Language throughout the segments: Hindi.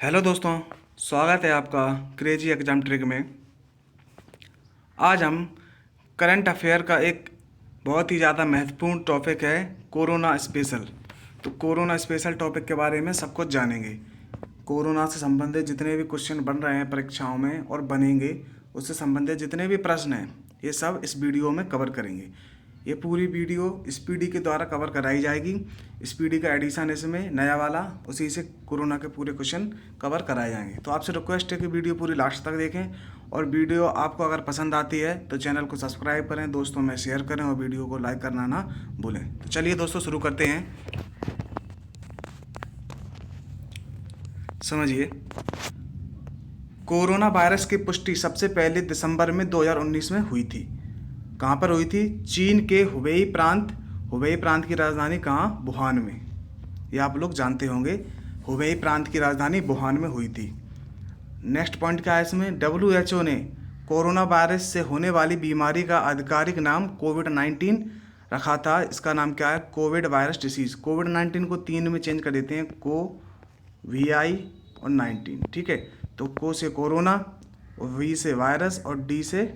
हेलो दोस्तों, स्वागत है आपका क्रेजी एग्जाम ट्रिक में। आज हम करंट अफेयर का एक बहुत ही ज़्यादा महत्वपूर्ण टॉपिक है, कोरोना स्पेशल। तो कोरोना स्पेशल टॉपिक के बारे में सब कुछ जानेंगे। कोरोना से संबंधित जितने भी क्वेश्चन बन रहे हैं परीक्षाओं में और बनेंगे, उससे संबंधित जितने भी प्रश्न हैं, ये सब इस वीडियो में कवर करेंगे। ये पूरी वीडियो स्पीडी के द्वारा कवर कराई जाएगी। स्पीडी का एडिशन इसमें नया वाला, उसी से कोरोना के पूरे क्वेश्चन कवर कराए जाएंगे। तो आपसे रिक्वेस्ट है कि वीडियो पूरी लास्ट तक देखें, और वीडियो आपको अगर पसंद आती है तो चैनल को सब्सक्राइब करें, दोस्तों में शेयर करें और वीडियो को लाइक करना ना भूलें। तो चलिए दोस्तों शुरू करते हैं। समझिए, कोरोना वायरस की पुष्टि सबसे पहले दिसंबर में 2019 में हुई थी। कहाँ पर हुई थी? चीन के हुबेई प्रांत की राजधानी कहाँ? वुहान में। ये आप लोग जानते होंगे, हुबेई प्रांत की राजधानी वुहान में हुई थी। नेक्स्ट पॉइंट क्या है इसमें? WHO ने कोरोना वायरस से होने वाली बीमारी का आधिकारिक नाम कोविड-19 रखा था। इसका नाम क्या है? Covid virus disease. कोविड-19 को 3 में चेंज कर देते हैं, VI और 19। ठीक है, तो को से कोरोना, V से वायरस और D से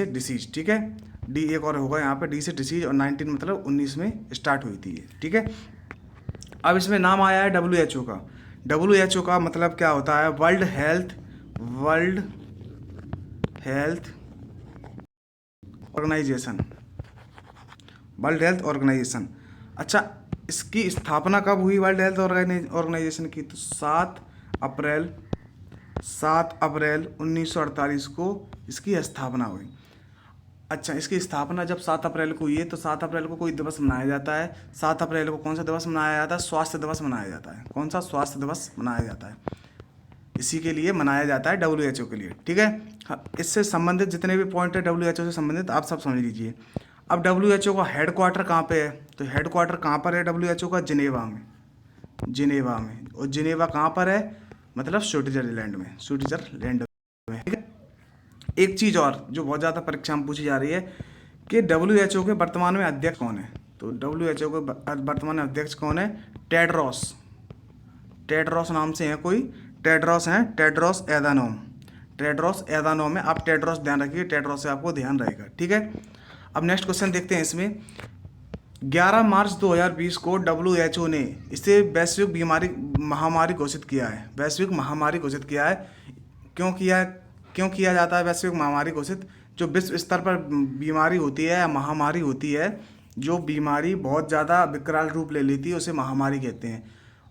डिसीज। ठीक है, D एक और होगा यहाँ पे, D से डिसीज, और 19 मतलब 19 में स्टार्ट हुई थी ये। ठीक है, अब इसमें नाम आया है WHO का। WHO का मतलब क्या होता है? World health organisation. World health organisation. अच्छा, इसकी स्थापना कब हुई वर्ल्ड हेल्थ ऑर्गेनाइजेशन की? तो 7 अप्रैल 1948 को इसकी स्थापना हुई। अच्छा, इसकी स्थापना जब 7 अप्रैल को हुई है, तो 7 अप्रैल को कोई दिवस मनाया जाता है। 7 अप्रैल को कौन सा दिवस मनाया जाता है? स्वास्थ्य दिवस मनाया जाता है। कौन सा? स्वास्थ्य दिवस मनाया जाता है। इसी के लिए मनाया जाता है, WHO के लिए। ठीक है, हाँ, इससे संबंधित जितने भी पॉइंट है WHO से संबंधित, आप सब समझ लीजिए। अब WHO का हेड क्वार्टर कहाँ पे है? तो हेड क्वार्टर कहाँ पर है WHO का? जिनेवा में। और जिनेवा कहाँ पर है? मतलब स्विट्जरलैंड में। ठीक है, एक चीज़ और जो बहुत ज़्यादा परीक्षा में पूछी जा रही है कि WHO के वर्तमान में अध्यक्ष कौन है? तो WHO के वर्तमान में अध्यक्ष कौन है? टेड्रोस नाम से है कोई। टेड्रोस एधानोम है। आप टेड्रोस ध्यान रखिए, टेड्रोस से आपको ध्यान रहेगा। ठीक है, अब नेक्स्ट क्वेश्चन देखते हैं। इसमें 11 मार्च 2020 को WHO ने इसे वैश्विक महामारी घोषित किया है। वैश्विक महामारी घोषित किया है। क्यों किया जाता है वैश्विक महामारी घोषित? जो विश्व स्तर पर बीमारी होती है या महामारी होती है, जो बीमारी बहुत ज़्यादा विकराल रूप ले लेती है, उसे महामारी कहते हैं।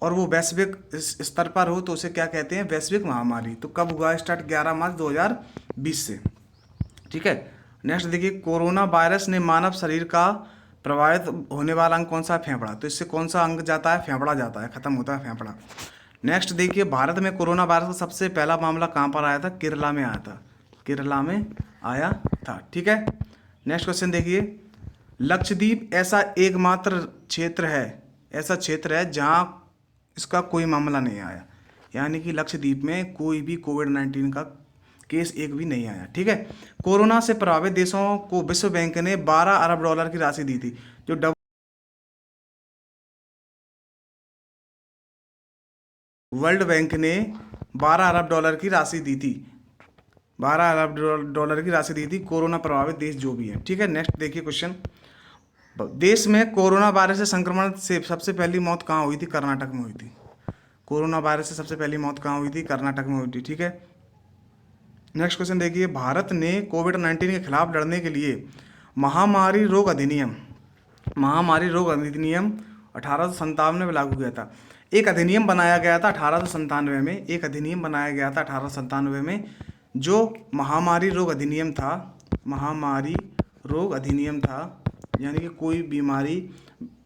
और वो वैश्विक स्तर पर हो तो उसे क्या कहते हैं? वैश्विक महामारी। तो कब हुआ स्टार्ट? 11 मार्च 2020 से। ठीक है, नेक्स्ट देखिए, कोरोना वायरस ने मानव शरीर का प्रभावित होने वाला अंग कौन सा? फेफड़ा। तो इससे कौन सा अंग जाता है? फेफड़ा जाता है, खत्म होता है फेफड़ा। नेक्स्ट देखिए, भारत में कोरोना वायरस का सबसे पहला मामला कहाँ पर आया था? केरला में आया था। केरला में आया था। ठीक है, नेक्स्ट क्वेश्चन देखिए, लक्षद्वीप ऐसा क्षेत्र है जहाँ इसका कोई मामला नहीं आया। यानी कि लक्षद्वीप में कोई भी कोविड-19 का केस एक भी नहीं आया। ठीक है, कोरोना से प्रभावित देशों को विश्व बैंक ने $12 अरब की राशि दी थी। जो वर्ल्ड बैंक ने $12 अरब की राशि दी थी। $12 अरब की राशि दी थी कोरोना प्रभावित देश जो भी है। ठीक है, नेक्स्ट देखिए क्वेश्चन, देश में कोरोना वायरस से संक्रमण से सबसे पहली मौत कहाँ हुई थी? कर्नाटक में हुई थी। कोरोना वायरस से सबसे पहली मौत कहाँ हुई थी? कर्नाटक में हुई थी। ठीक है, नेक्स्ट क्वेश्चन देखिए, भारत ने कोविड-19 के खिलाफ लड़ने के लिए महामारी रोग अधिनियम 1897 में लागू किया था। एक अधिनियम बनाया गया था 1897 में। जो महामारी रोग अधिनियम था। यानी कि कोई बीमारी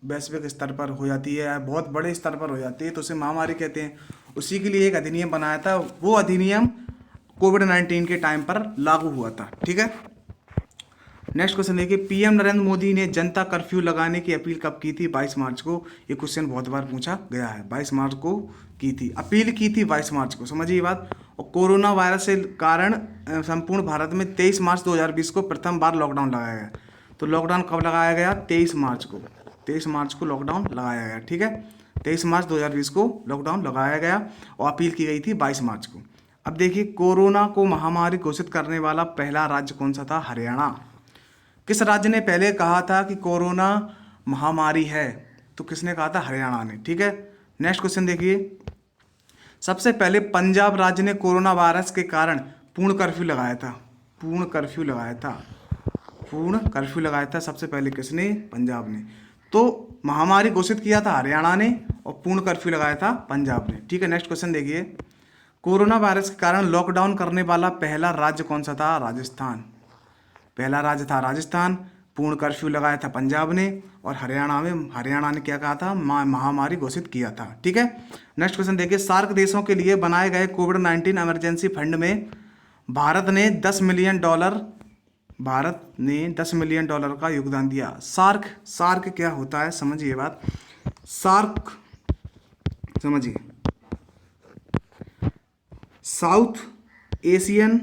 वैश्विक स्तर पर हो जाती है या बहुत बड़े स्तर पर हो जाती है तो उसे महामारी कहते हैं। उसी के लिए एक अधिनियम बनाया था। वो अधिनियम कोविड-19 के टाइम पर लागू हुआ था। ठीक है, नेक्स्ट क्वेश्चन देखिए, PM नरेंद्र मोदी ने जनता कर्फ्यू लगाने की अपील कब की थी? 22 मार्च को। ये क्वेश्चन बहुत बार पूछा गया है। 22 मार्च को की थी, अपील की थी 22 मार्च को। समझिए ये बात। और कोरोना वायरस से कारण संपूर्ण भारत में 23 मार्च 2020 को प्रथम बार लॉकडाउन लगाया गया। तो लॉकडाउन कब लगाया गया? 23 मार्च को लॉकडाउन लगाया गया। ठीक है, 23 मार्च 2020 को लॉकडाउन लगाया गया और अपील की गई थी 22 मार्च को। अब देखिए, कोरोना को महामारी घोषित करने वाला पहला राज्य कौन सा था? हरियाणा। किस राज्य ने पहले कहा था कि कोरोना महामारी है? तो किसने कहा था? हरियाणा ने। ठीक है, नेक्स्ट क्वेश्चन देखिए, सबसे पहले पंजाब राज्य ने कोरोना वायरस के कारण पूर्ण कर्फ्यू लगाया था। पूर्ण कर्फ्यू लगाया था। पूर्ण कर्फ्यू लगाया था सबसे पहले किसने? पंजाब ने। तो महामारी घोषित किया था हरियाणा ने और पूर्ण कर्फ्यू लगाया था पंजाब ने। ठीक है, नेक्स्ट क्वेश्चन देखिए, कोरोना वायरस के कारण लॉकडाउन करने वाला पहला राज्य कौन सा था? राजस्थान। पहला राज्य था राजस्थान। पूर्ण कर्फ्यू लगाया था पंजाब ने और हरियाणा ने क्या कहा था? महामारी घोषित किया था। ठीक है, नेक्स्ट क्वेश्चन देखिए, सार्क देशों के लिए बनाए गए कोविड-19 इमरजेंसी फंड में भारत ने $10 मिलियन का योगदान दिया। सार्क क्या होता है? समझिए बात। सार्क समझिए, south Asian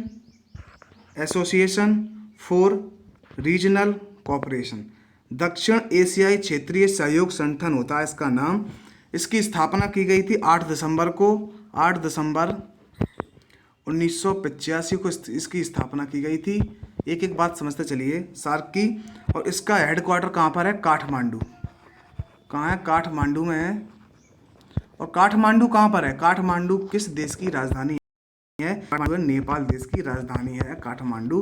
association for regional cooperation, दक्षिण एशियाई क्षेत्रीय सहयोग संगठन होता है इसका नाम। इसकी स्थापना की गई थी 8 दिसंबर 1985 को इसकी स्थापना की गई थी। एक एक बात समझते चलिए सार्क की। और इसका हेडक्वार्टर कहाँ पर है? काठमांडू। कहाँ है? काठमांडू में है। और काठमांडू कहाँ पर है? काठमांडू किस देश की राजधानी है? नेपाल देश की राजधानी है काठमांडू।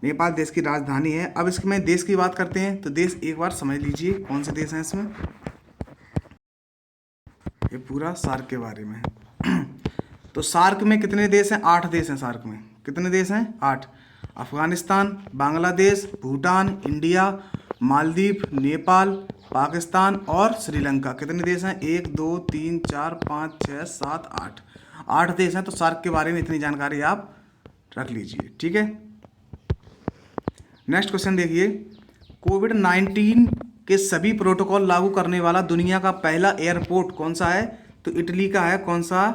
नेपाल देश की राजधानी है। अब इसमें देश की बात करते हैं तो देश एक बार समझ लीजिए कौन से देश हैं इसमें। ये पूरा सार्क के बारे में है। तो सार्क में कितने देश हैं? 8 देश हैं सार्क में। कितने देश हैं? 8। अफगानिस्तान, बांग्लादेश, भूटान, इंडिया, मालदीव, नेपाल, पाकिस्तान और श्रीलंका। कितने देश हैं? 1 2 3 4 5 6 7 8। 8 देश हैं। तो सार्क के बारे में इतनी जानकारी आप रख लीजिए। ठीक है, नेक्स्ट क्वेश्चन देखिए, कोविड-19 के सभी प्रोटोकॉल लागू करने वाला दुनिया का पहला एयरपोर्ट कौन सा है? तो इटली का है। कौन सा?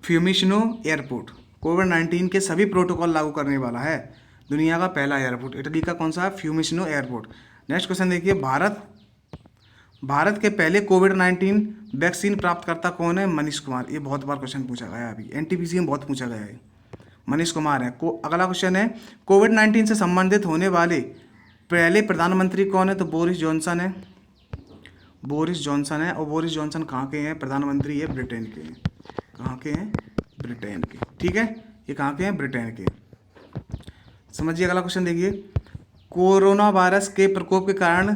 फ्यूमिशिनो एयरपोर्ट। कोविड-19 के सभी प्रोटोकॉल लागू करने वाला है दुनिया का पहला एयरपोर्ट इटली का। कौन सा है? फ्यूमिशिनो एयरपोर्ट। नेक्स्ट क्वेश्चन देखिए, भारत के पहले कोविड-19 वैक्सीन प्राप्तकर्ता कौन है? मनीष कुमार। ये बहुत बार क्वेश्चन पूछा गया है, अभी एनटीपीसी में बहुत पूछा गया है। मनीष कुमार है। अगला क्वेश्चन है, कोविड-19 से संबंधित होने वाले पहले प्रधानमंत्री कौन है? तो बोरिस जॉनसन है। बोरिस जॉनसन है। और बोरिस जॉनसन कहाँ के हैं? प्रधानमंत्री, ये ब्रिटेन के हैं। कहाँ के हैं? ब्रिटेन के। ठीक है, ये कहाँ के हैं? ब्रिटेन के। समझिए अगला क्वेश्चन देखिए, कोरोना वायरस के प्रकोप के कारण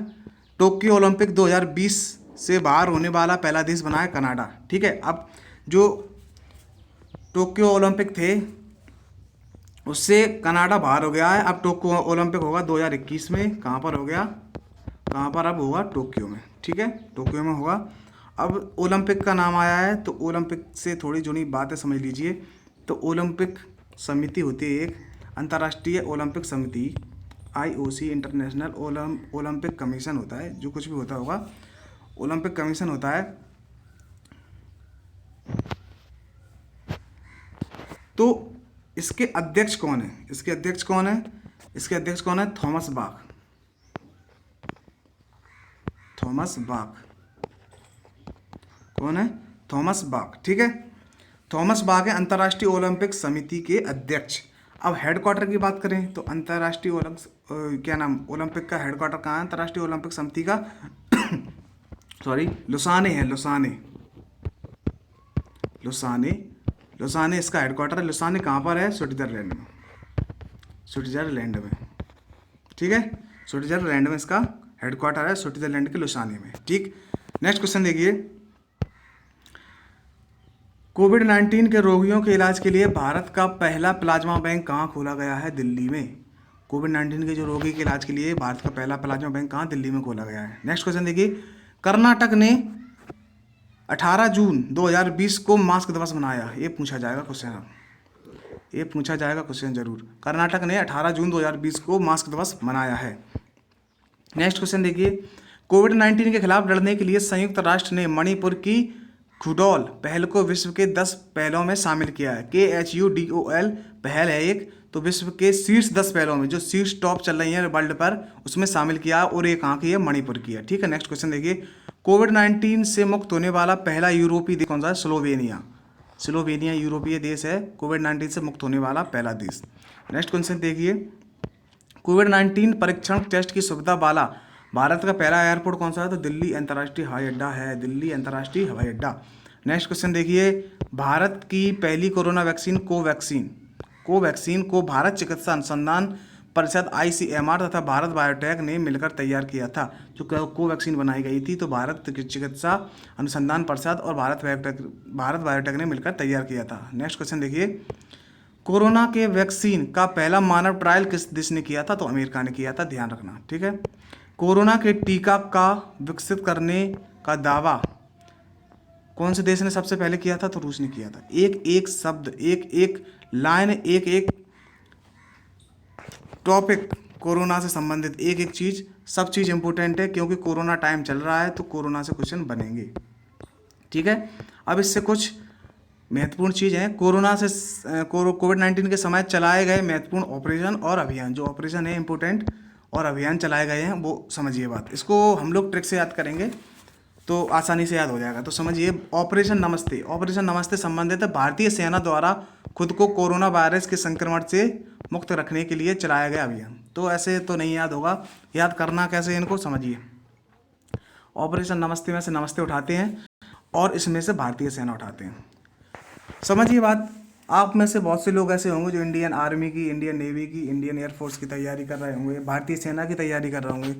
टोक्यो ओलंपिक 2020 से बाहर होने वाला पहला देश बना है कनाडा। ठीक है, अब जो टोक्यो ओलंपिक थे उससे कनाडा बाहर हो गया है। अब टोक्यो ओलंपिक होगा 2021 में। कहाँ पर हो गया? कहाँ पर अब होगा? टोक्यो में। ठीक है, टोक्यो में होगा। अब ओलंपिक का नाम आया है तो ओलंपिक से थोड़ी जुड़ी बातें समझ लीजिए। तो ओलंपिक समिति होती है एक अंतर्राष्ट्रीय ओलंपिक समिति, IOC, इंटरनेशनल ओलंपिक कमीशन होता है। जो कुछ भी होता होगा ओलंपिक कमीशन होता है। तो इसके अध्यक्ष कौन है? इसके अध्यक्ष कौन है? इसके अध्यक्ष कौन है? थॉमस बाख। थॉमस बाख कौन है? थॉमस बाख। ठीक है, थॉमस बाख है अंतर्राष्ट्रीय ओलंपिक समिति के अध्यक्ष। अब हेडक्वार्टर की बात करें तो अंतर्राष्ट्रीय ओलंपिक का हेडक्वार्टर कहाँ है? अंतर्राष्ट्रीय ओलंपिक समिति का सॉरी लुसाने है। लुसाने इसका हेडक्वार्टर है। लुसाने कहाँ पर है? स्विट्जरलैंड में। ठीक है, स्विट्जरलैंड में इसका हेडक्वार्टर है, स्विट्जरलैंड के लुसाने में। ठीक, नेक्स्ट क्वेश्चन देखिए, कोविड-19 के रोगियों के इलाज के लिए भारत का पहला प्लाज्मा बैंक कहाँ खोला गया है? दिल्ली में। कोविड-19 के जो रोगी के इलाज के लिए भारत का पहला प्लाज्मा बैंक कहाँ? दिल्ली में खोला गया है। नेक्स्ट क्वेश्चन देखिए, कर्नाटक ने 18 जून 2020 को मास्क दिवस मनाया। ये पूछा जाएगा क्वेश्चन जरूर। कर्नाटक ने 18 जून 2020 को मास्क दिवस मनाया है। नेक्स्ट क्वेश्चन देखिए, कोविड-19 के खिलाफ लड़ने के लिए संयुक्त राष्ट्र ने मणिपुर की खुडोल पहल को विश्व के 10 पहलों में शामिल किया है। KHUDOL पहल है एक, तो विश्व के शीर्ष 10 पहलों में जो शीर्ष टॉप चल रही है वर्ल्ड पर उसमें शामिल किया और ये कहाँ की है? मणिपुर की है। ठीक है, नेक्स्ट क्वेश्चन देखिए, कोविड-19 से मुक्त होने वाला पहला यूरोपीय देश कौन सा है? स्लोवेनिया। स्लोवेनिया यूरोपीय देश है, कोविड-19 से मुक्त होने वाला पहला देश। नेक्स्ट क्वेश्चन देखिए, कोविड-19 परीक्षण टेस्ट की सुविधा वाला भारत का पहला एयरपोर्ट कौन सा है? तो दिल्ली अंतर्राष्ट्रीय हवाई अड्डा है, दिल्ली अंतर्राष्ट्रीय हवाई अड्डा। नेक्स्ट क्वेश्चन देखिए, भारत की पहली कोरोना वैक्सीन कोवैक्सीन को भारत चिकित्सा अनुसंधान परिषद ICMR तथा भारत बायोटेक ने मिलकर तैयार किया था। जो कोवैक्सीन बनाई गई थी तो भारत चिकित्सा अनुसंधान परिषद और भारत बायोटेक ने मिलकर तैयार किया था। नेक्स्ट क्वेश्चन देखिए, कोरोना के वैक्सीन का पहला मानव ट्रायल किस देश ने किया था? तो अमेरिका ने किया था, ध्यान रखना, ठीक है। कोरोना के टीका का विकसित करने का दावा कौन से देश ने सबसे पहले किया था? तो रूस ने किया था। एक एक शब्द, एक एक लाइन, एक एक टॉपिक कोरोना से संबंधित, एक एक चीज़, सब चीज़ इंपॉर्टेंट है क्योंकि कोरोना टाइम चल रहा है तो कोरोना से क्वेश्चन बनेंगे, ठीक है। अब इससे कुछ महत्वपूर्ण चीज़ हैं। कोरोना से कोविड-19 के समय चलाए गए महत्वपूर्ण ऑपरेशन और अभियान, जो ऑपरेशन है इंपॉर्टेंट और अभियान चलाए गए हैं वो समझिए बात। इसको हम लोग ट्रिक से याद करेंगे तो आसानी से याद हो जाएगा। तो समझिए, ऑपरेशन नमस्ते संबंधित है भारतीय सेना द्वारा खुद को कोरोना वायरस के संक्रमण से मुक्त रखने के लिए चलाया गया अभियान। तो ऐसे तो नहीं याद होगा, याद करना कैसे इनको समझिए। ऑपरेशन नमस्ते में से नमस्ते उठाते हैं और इसमें से भारतीय सेना उठाते हैं। समझिए बात। आप में से बहुत से लोग ऐसे होंगे जो इंडियन आर्मी की, इंडियन नेवी की, इंडियन एयरफोर्स की तैयारी कर रहे होंगे, भारतीय सेना की तैयारी कर रहे होंगे।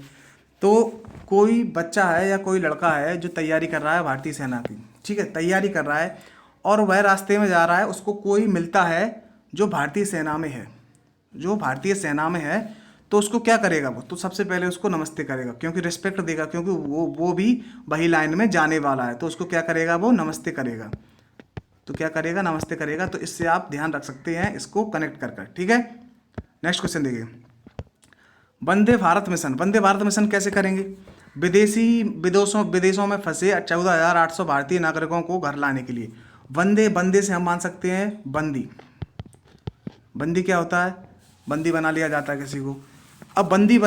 तो कोई बच्चा है या कोई लड़का है जो तैयारी कर रहा है भारतीय सेना की, ठीक है, तैयारी कर रहा है और वह रास्ते में जा रहा है, उसको कोई मिलता है जो भारतीय सेना में है, तो उसको क्या करेगा वो? तो सबसे पहले उसको नमस्ते करेगा, क्योंकि रिस्पेक्ट देगा, क्योंकि वो भी वही लाइन में जाने वाला है। तो उसको क्या करेगा? वो नमस्ते करेगा। तो क्या करेगा? नमस्ते करेगा। तो इससे आप ध्यान रख सकते हैं इसको कनेक्ट कर, ठीक है। नेक्स्ट क्वेश्चन देखिए, वंदे भारत मिशन कैसे करेंगे? विदेशों में फंसे 14,800 भारतीय नागरिकों को घर लाने के लिए। वंदे से हम मान सकते हैं बंदी क्या होता है? बंदी बना लिया जाता है किसी को। अब बंदी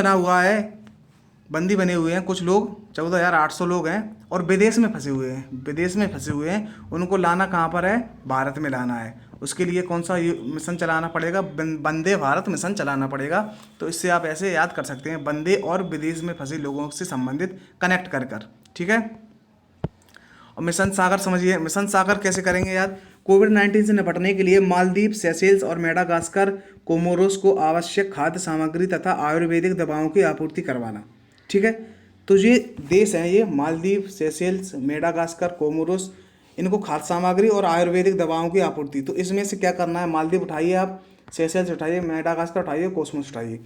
बने हुए हैं कुछ लोग, 14,800 लोग हैं और विदेश में फंसे हुए हैं। उनको लाना कहाँ पर है? भारत में लाना है। उसके लिए कौन सा मिशन चलाना पड़ेगा? वंदे भारत मिशन चलाना पड़ेगा। तो इससे आप ऐसे याद कर सकते हैं, वंदे और विदेश में फंसे लोगों से संबंधित कनेक्ट कर, ठीक है। और मिशन सागर समझिए, मिशन सागर कैसे करेंगे याद? कोविड-19 से निपटने के लिए मालदीव, सेशेल्स और मेडागास्कर, कोमोरोस को आवश्यक खाद्य सामग्री तथा आयुर्वेदिक दवाओं की आपूर्ति करवाना, ठीक है। तो ये देश हैं, ये मालदीव, सेशेल्स, मेडागास्कर, कोमोरोस, इनको खाद्य सामग्री और आयुर्वेदिक दवाओं की आपूर्ति। तो इसमें से क्या करना है? मालदीव उठाइए आप, सेशेल्स उठाइए, मेडागास्कर उठाइए, कोसमोस उठाइए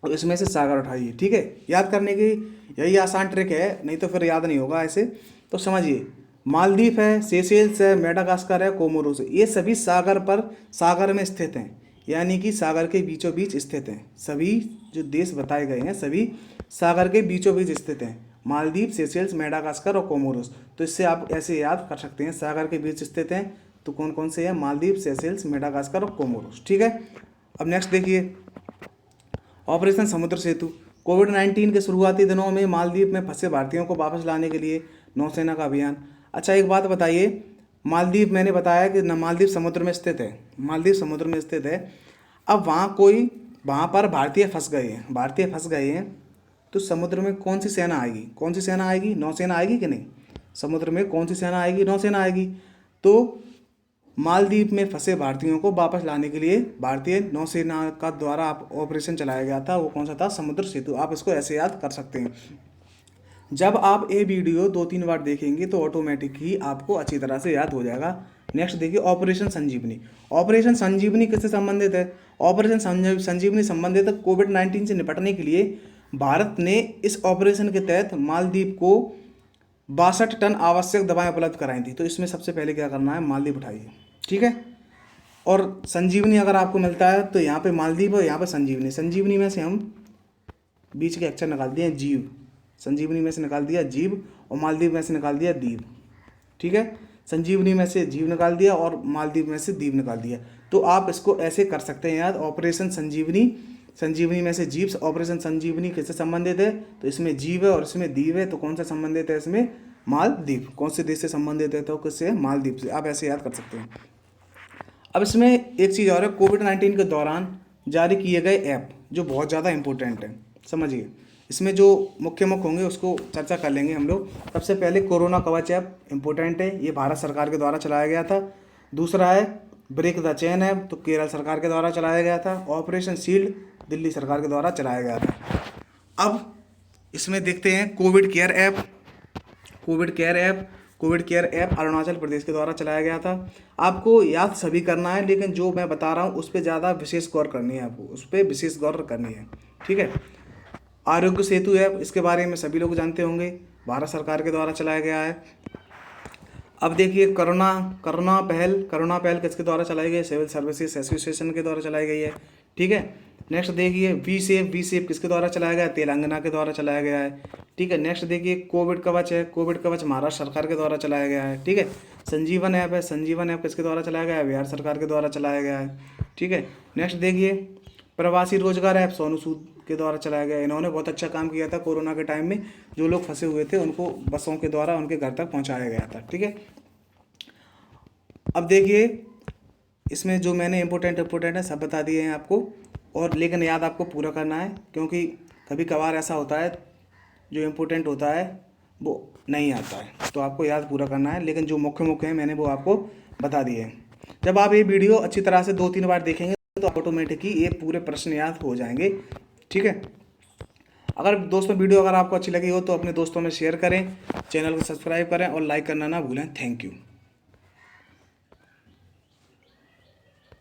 और इसमें से सागर उठाइए, ठीक है। याद करने की यही आसान ट्रिक है, नहीं तो फिर याद नहीं होगा ऐसे। तो समझिए, मालदीव है, सेशेल्स है, मेडागास्कर है, कोमोरोस है, ये सभी सागर में स्थित हैं, यानी कि सागर के बीचों बीच स्थित हैं। सभी जो देश बताए गए हैं सभी सागर के बीचों बीच स्थित हैं, मालदीव, सेशेल्स, मेडागास्कर और कोमोरोस। तो इससे आप ऐसे याद कर सकते हैं, सागर के बीच स्थित हैं तो कौन कौन से हैं? मालदीव, सेशेल्स, मेडागास्कर और कोमोरोस, ठीक है। अब नेक्स्ट देखिए, ऑपरेशन समुद्र सेतु। कोविड-19 के शुरुआती दिनों में मालदीव में फंसे भारतीयों को वापस लाने के लिए नौसेना का अभियान। अच्छा, एक बात बताइए, मालदीव मैंने बताया कि मालदीव समुद्र में स्थित है। अब वहाँ पर भारतीय फंस गए हैं तो समुद्र में कौन सी सेना आएगी? नौसेना आएगी कि नहीं? समुद्र में कौन सी सेना आएगी? नौसेना आएगी। तो मालदीव में फंसे भारतीयों को वापस लाने के लिए भारतीय नौसेना का द्वारा ऑपरेशन चलाया गया था। वो कौन सा था? समुद्र सेतु। आप इसको ऐसे याद कर सकते हैं। जब आप ये वीडियो 2-3 बार देखेंगे तो ऑटोमेटिक ही आपको अच्छी तरह से याद हो जाएगा। नेक्स्ट देखिए, ऑपरेशन संजीवनी किससे संबंधित है? ऑपरेशन संजीवनी संबंधित है कोविड-19 से निपटने के लिए भारत ने इस ऑपरेशन के तहत मालदीव को 62 टन आवश्यक दवाएं उपलब्ध कराई थी। तो इसमें सबसे पहले क्या करना है? मालदीव उठाइए, ठीक है। और संजीवनी अगर आपको मिलता है तो यहाँ पे मालदीव और यहाँ पे संजीवनी में से हम बीच के अक्षर निकाल दिए जीव। संजीवनी में से निकाल दिया जीव और मालदीव में से निकाल दिया दीव, ठीक है। संजीवनी में से जीव निकाल दिया और मालदीव में से दीव निकाल दिया। तो आप इसको ऐसे कर सकते हैं याद, ऑपरेशन संजीवनी संजीवनी में से जीव, ऑपरेशन संजीवनी किससे संबंधित है? तो इसमें जीव है और इसमें दीव है, तो कौन सा संबंधित है इसमें? मालदीव। कौन से देश से संबंधित है? तो किससे? मालदीव से। आप ऐसे याद कर सकते हैं। अब इसमें एक चीज़ और है, कोविड-19 के दौरान जारी किए गए ऐप जो बहुत ज़्यादा इंपॉर्टेंट है, समझिए। इसमें जो मुख्य होंगे उसको चर्चा कर लेंगे हम लोग। सबसे पहले कोरोना कवच ऐप इंपॉर्टेंट है, ये भारत सरकार के द्वारा चलाया गया था। दूसरा है ब्रेक द चेन ऐप, तो केरल सरकार के द्वारा चलाया गया था। ऑपरेशन शील्ड दिल्ली सरकार के द्वारा चलाया गया था। अब इसमें देखते हैं covid care app. Covid care app Arunachal Pradesh के द्वारा चलाया गया था। आपको याद सभी करना है, लेकिन जो मैं बता रहा हूँ उस पर ज़्यादा विशेष गौर करनी है, आपको उस पर विशेष गौर करनी है, ठीक है। आरोग्य सेतु ऐप, इसके बारे में सभी लोग जानते होंगे, भारत सरकार के द्वारा चलाया गया है। अब देखिए करुणा पहल किसके द्वारा चलाई गई? सिविल सर्विसेज एसोसिएशन के द्वारा चलाई गई है, ठीक है। नेक्स्ट देखिए वी सेफ किसके द्वारा चलाया गया है? तेलंगाना के द्वारा चलाया गया है, ठीक है। नेक्स्ट देखिए कोविड कवच है, कोविड कवच महाराष्ट्र सरकार के द्वारा चलाया गया है, ठीक है। संजीवन ऐप है, संजीवन ऐप किसके द्वारा चलाया गया है? बिहार सरकार के द्वारा चलाया गया है, ठीक है। नेक्स्ट देखिए प्रवासी रोजगार ऐप सोनू सूद के द्वारा चलाया गया है। इन्होंने बहुत अच्छा काम किया था कोरोना के टाइम में, जो लोग फंसे हुए थे उनको बसों के द्वारा उनके घर तक पहुँचाया गया था, ठीक है। अब देखिए इसमें जो मैंने इम्पोर्टेंट है सब बता दिए हैं आपको, और लेकिन याद आपको पूरा करना है, क्योंकि कभी कभार ऐसा होता है जो इम्पोर्टेंट होता है वो नहीं आता है, तो आपको याद पूरा करना है। लेकिन जो मुख्य हैं मैंने वो आपको बता दिए हैं। जब आप ये वीडियो अच्छी तरह से 2-3 बार देखेंगे तो ऑटोमेटिकली ये पूरे प्रश्न याद हो जाएंगे, ठीक है। अगर दोस्तों वीडियो अगर आपको अच्छी लगी हो तो अपने दोस्तों में शेयर करें, चैनल को सब्सक्राइब करें और लाइक करना ना भूलें। Thank you.